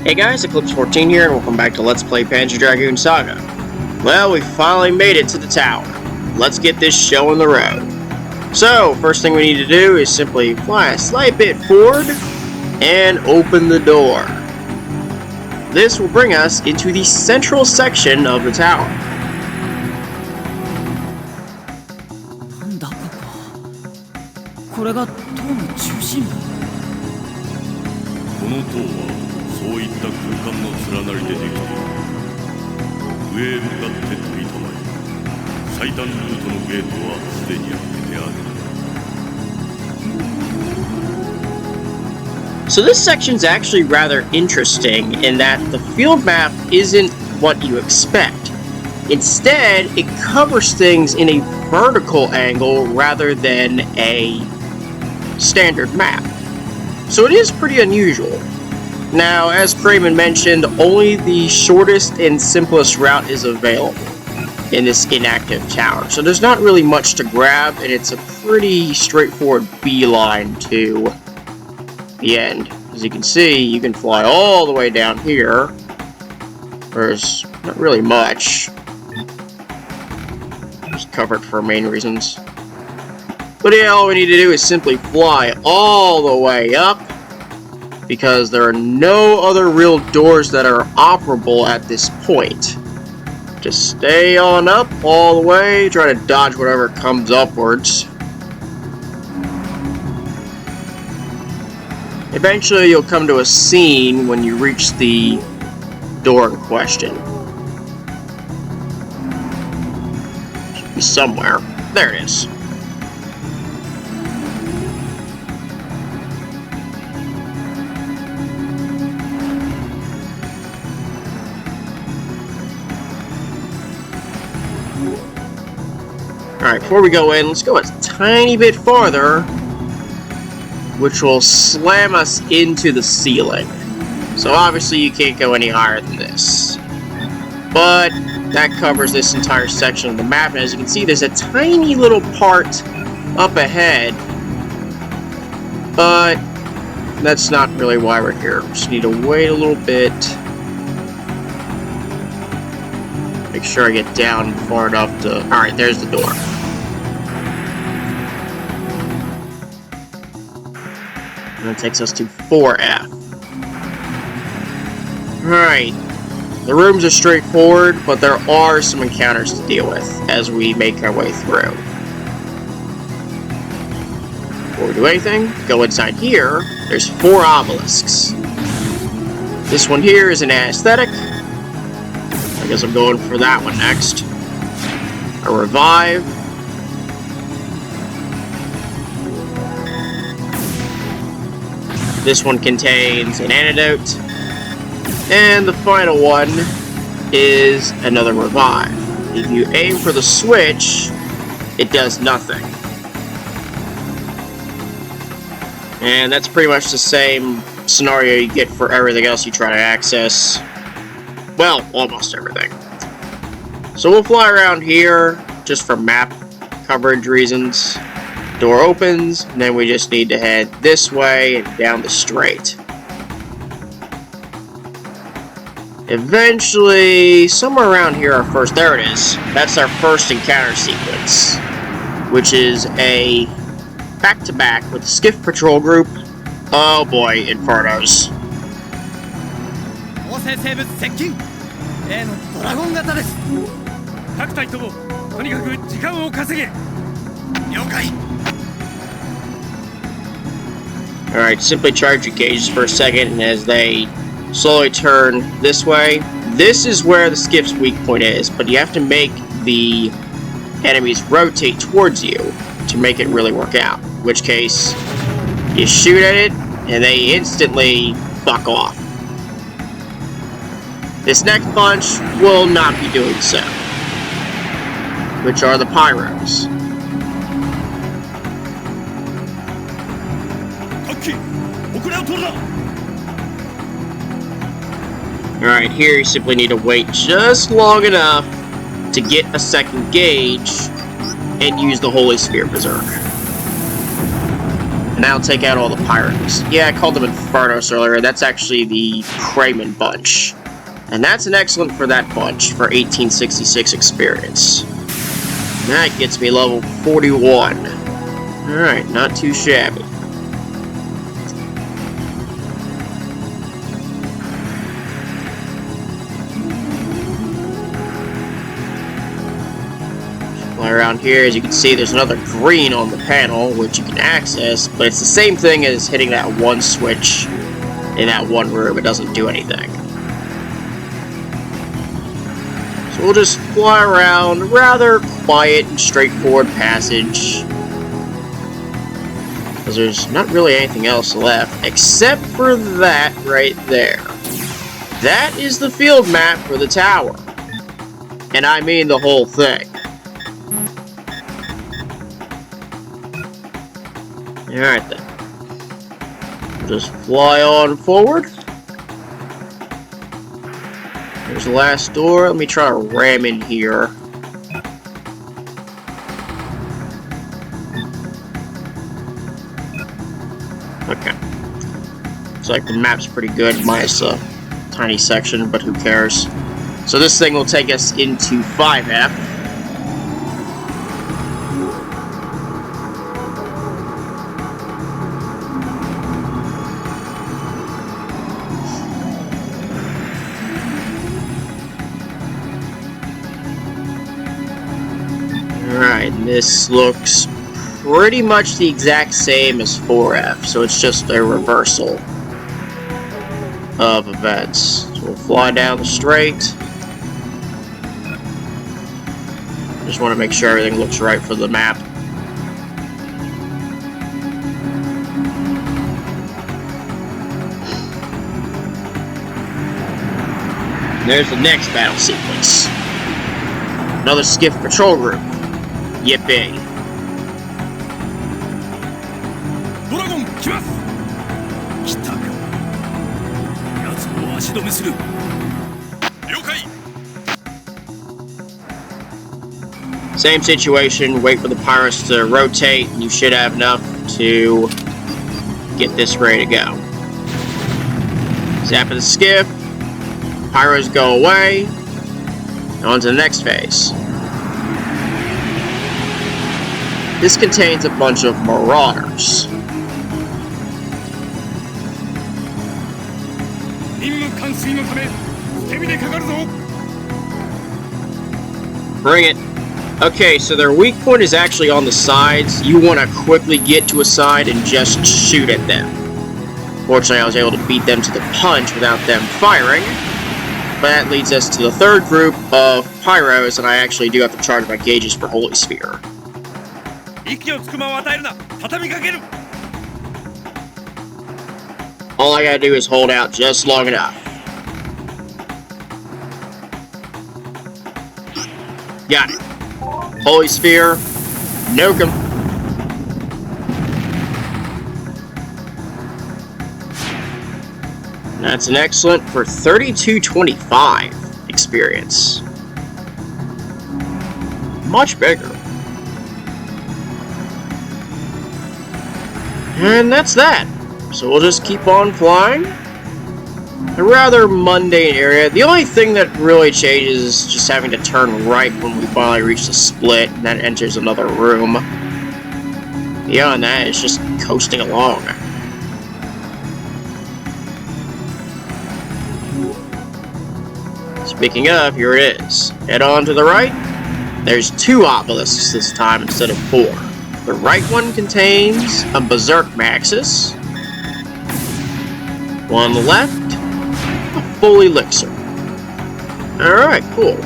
Hey guys, Eclipse14 here, and welcome back to Let's Play Panzer Dragoon Saga. Well, we finally made it to the tower. Let's get this show on the road. So, first thing we need to do is simply fly a slight bit forward and open the door. This will bring us into the central section of the tower. So this section's actually rather interesting in that the field map isn't what you expect. Instead, it covers things in a vertical angle rather than a standard map. So it is pretty unusual. Now, as Kramen mentioned, only the shortest and simplest route is available in this inactive tower. So there's not really much to grab, and it's a pretty straightforward beeline to the end. As you can see, you can fly all the way down here. There's not really much. Just covered for main reasons. But yeah, all we need to do is simply fly all the way up, because there are no other real doors that are operable at this point. Just stay on up all the way, try to dodge whatever comes upwards. Eventually you'll come to a scene when you reach the door in question. Should be somewhere. There it is. Alright, before we go in, let's go a tiny bit farther, which will slam us into the ceiling. So obviously you can't go any higher than this. But that covers this entire section of the map, and as you can see, there's a tiny little part up ahead. But that's not really why we're here. We just need to wait a little bit. Make sure I get down far enough to... Alright, there's the door. And that takes us to 4F. Alright. The rooms are straightforward, but there are some encounters to deal with as we make our way through. Before we do anything, go inside here. There's 4 obelisks. This one here is an anesthetic. I guess I'm going for that one next. A revive. This one contains an antidote. And the final one is another revive. If you aim for the switch, it does nothing. And that's pretty much the same scenario you get for everything else you try to access. Well, almost everything. So we'll fly around here just for map coverage reasons. Door opens, and then we just need to head this way and down the straight. Eventually, somewhere around here, our first... There it is. That's our first encounter sequence, which is a back-to-back with the Skiff Patrol Group. Oh boy, Infernos. Alright, simply charge your gauges for a second, and as they slowly turn this way, this is where the skiff's weak point is, but you have to make the enemies rotate towards you to make it really work out. In which case, you shoot at it, and they instantly fuck off. This next bunch will not be doing so, which are the Pyros. Alright, here you simply need to wait just long enough to get a second gauge and use the Holy Sphere Berserk. And that'll take out all the pirates. Yeah, I called them Infernos earlier. That's actually the Kramen bunch. And that's an excellent for that bunch for 1866 experience. And that gets me level 41. Alright, not too shabby. Around here, as you can see, there's another green on the panel, which you can access, but it's the same thing as hitting that one switch in that one room. It doesn't do anything. So we'll just fly around, rather quiet and straightforward passage, because there's not really anything else left, except for that right there. That is the field map for the tower. And I mean the whole thing. Alright then. We'll just fly on forward. There's the last door. Let me try to ram in here. Okay. Looks like the map's pretty good, minus a tiny section, but who cares? So this thing will take us into 5F. Alright, and this looks pretty much the exact same as 4F, so it's just a reversal of events. So we'll fly down the straight. Just want to make sure everything looks right for the map. And there's the next battle sequence. Another skiff patrol group. Yippee. Dragoon, 来ます。来たか。奴を足止めする。了解。 Same situation, wait for the pirates to rotate, and you should have enough to get this ready to go. Zap of the skiff, pyros go away, and on to the next phase. This contains a bunch of marauders. Bring it. Okay, so their weak point is actually on the sides. You want to quickly get to a side and just shoot at them. Fortunately, I was able to beat them to the punch without them firing. But that leads us to the third group of pyros, and I actually do have to charge my gauges for Holy Sphere. All I gotta do is hold out just long enough. Got it. Holy Sphere, nuke him. That's an excellent for 3225 experience. Much bigger. And that's that. So we'll just keep on flying. A rather mundane area. The only thing that really changes is just having to turn right when we finally reach the split, and that enters another room. Beyond that, it's just coasting along. Speaking of, here it is. Head on to the right. There's 2 obelisks this time instead of 4. The right one contains a Berserk Maxis. One on the left, a full elixir. Alright, cool.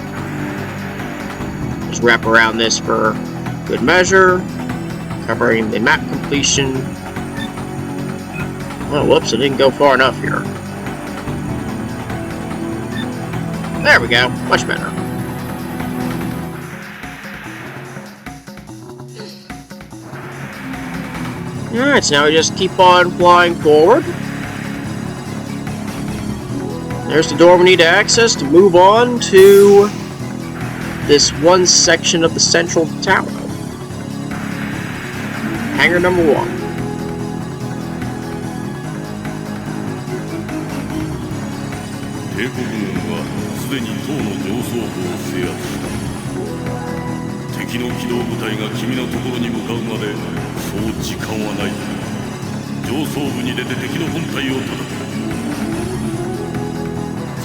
Just wrap around this for good measure, covering the map completion. Oh, whoops, I didn't go far enough here. There we go, much better. Alright, so now we just keep on flying forward. There's the door we need to access to move on to this one section of the central tower. Hangar number 1. 帝国軍はすでに塔の上層部を制圧した。敵の機動部隊が君のところに向かうまでそう時間はない。上層部に出て敵の本体を叩く。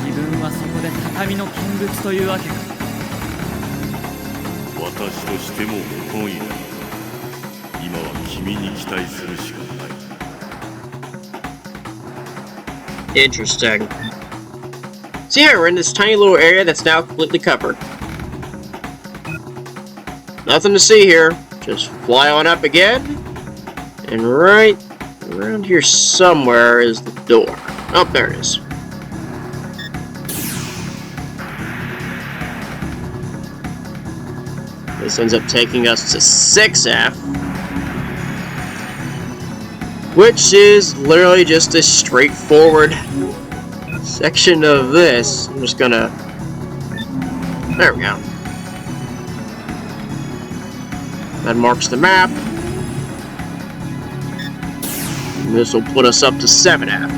自分はそこで畳の見物というわけか。私としても不本意だ。今は君に期待するしかない。Interesting. So yeah, we're in this tiny little area that's now completely covered. Nothing to see here. Just fly on up again. And right around here somewhere is the door. Oh, there it is. This ends up taking us to 6F. Which is literally just a straightforward section of this. I'm just gonna... There we go. That marks the map. And this will put us up to 7F.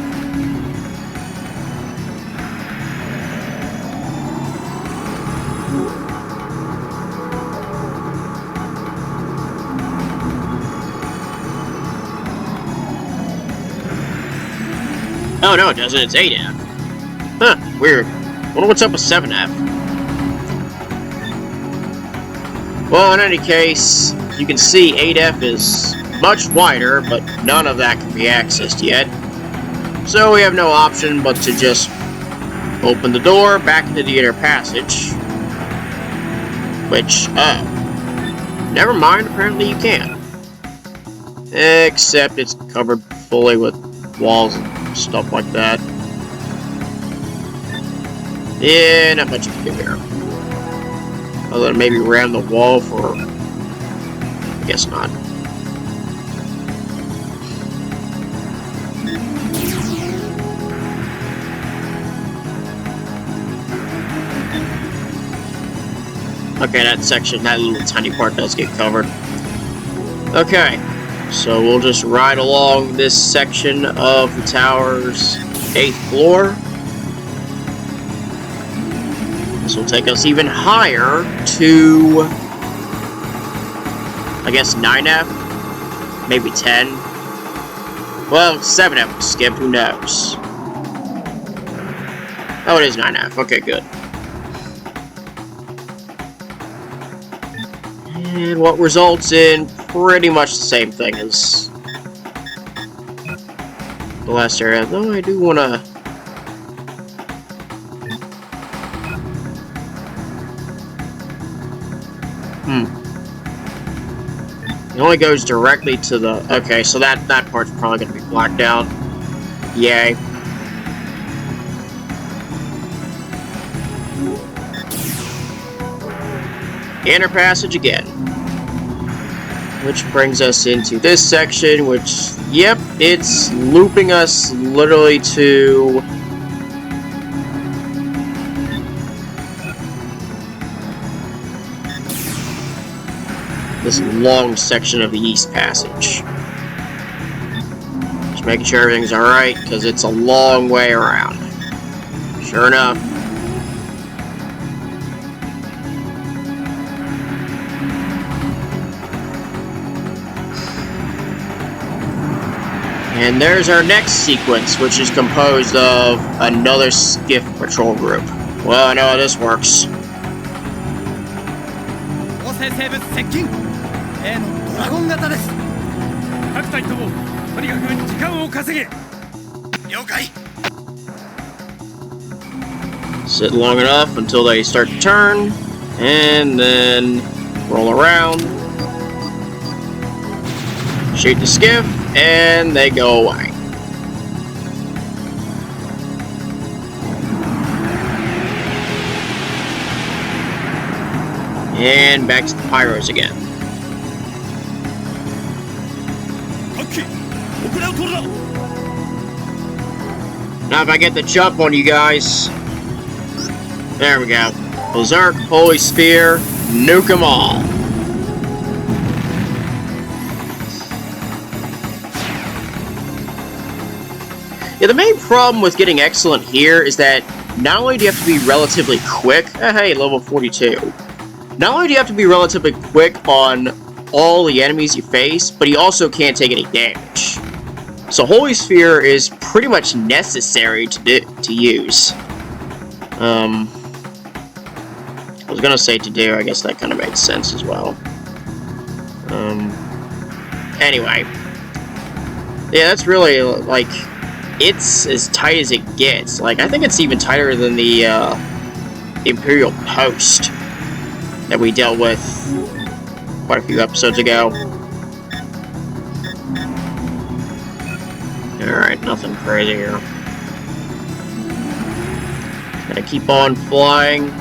Oh no, it doesn't. It's 8F. Huh, weird. Wonder what's up with 7F. Well, in any case, you can see 8F is much wider, but none of that can be accessed yet. So we have no option but to just open the door back into the inner passage. Which, never mind, apparently you can. Except it's covered fully with walls and stuff like that. Yeah, not much you can do here. Other than maybe ram the wall for... I guess not. Okay, that section, that little tiny part does get covered. Okay, so we'll just ride along this section of the tower's 8th floor. This will take us even higher to, I guess, 9F? Maybe 10? Well, 7F was skipped, who knows? Oh, it is 9F. Okay, good. And what results in pretty much the same thing as the last area. Though I do want to... It only goes directly to the... Okay, so that part's probably going to be blacked out. Yay. Inner passage again. Which brings us into this section, which, yep, it's looping us literally to... this long section of the East Passage. Just making sure everything's alright, because it's a long way around. Sure enough. And there's our next sequence, which is composed of another skiff patrol group. Well, I know how this works. 例のドラゴン型です。各隊ともとにかく時間を稼げ。了解。 Sit long enough until they start to turn, and then roll around, shoot the skiff, and they go away. And back to the pyros again. Now if I get the jump on you guys. There we go. Berserk, Holy Spear, nuke them all. Yeah, the main problem with getting excellent here is that not only do you have to be relatively quick... hey, level 42. Not only do you have to be relatively quick on all the enemies you face, but you also can't take any damage. So Holy Sphere is pretty much necessary to use. I was gonna say to do, I guess that kind of makes sense as well. Anyway. Yeah, that's really, like, it's as tight as it gets. Like, I think it's even tighter than the, Imperial Post that we dealt with quite a few episodes ago. Alright, nothing crazy here. Gotta keep on flying.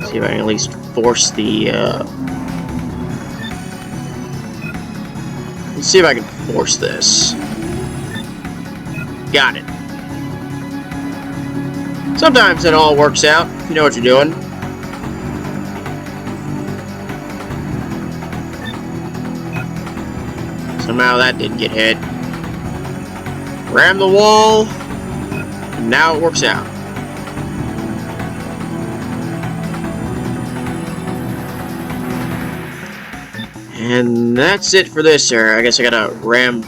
See if I can at least force the, let's see if I can force this. Got it. Sometimes it all works out, if you know what you're doing. Somehow that didn't get hit. Ram the wall, and now it works out. And that's it for this, sir. I guess I gotta ram...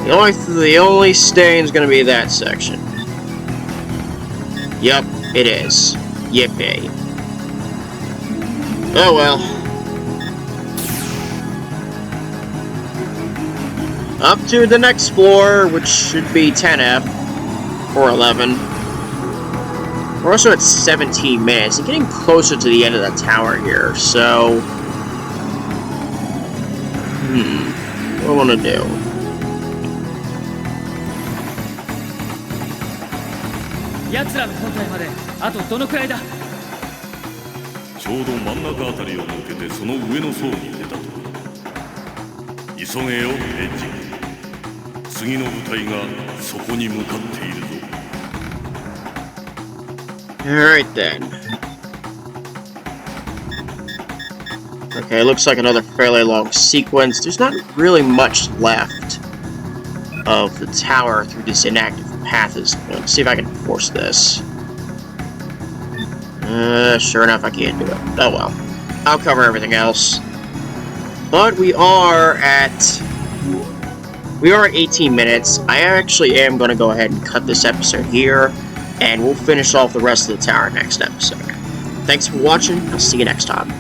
The only stain's gonna be that section. Yep, it is. Yippee. Oh well. Up to the next floor, which should be 10F. Or 11. We're also at 17 minutes, and getting closer to the end of the tower here, so... what do I want to do?ちょうど真ん中あたりを抜けてその上の層に出たところ。急げよ、エッジ。次の部隊がそこに向かっているぞ。Alright then. Okay, looks like another fairly long sequence. There's not really much left of the tower through this inactive path. Let's see if I can force this. Sure enough, I can't do it. Oh well. I'll cover everything else. But we are at 18 minutes. I actually am going to go ahead and cut this episode here, and we'll finish off the rest of the tower next episode. Thanks for watching. I'll see you next time.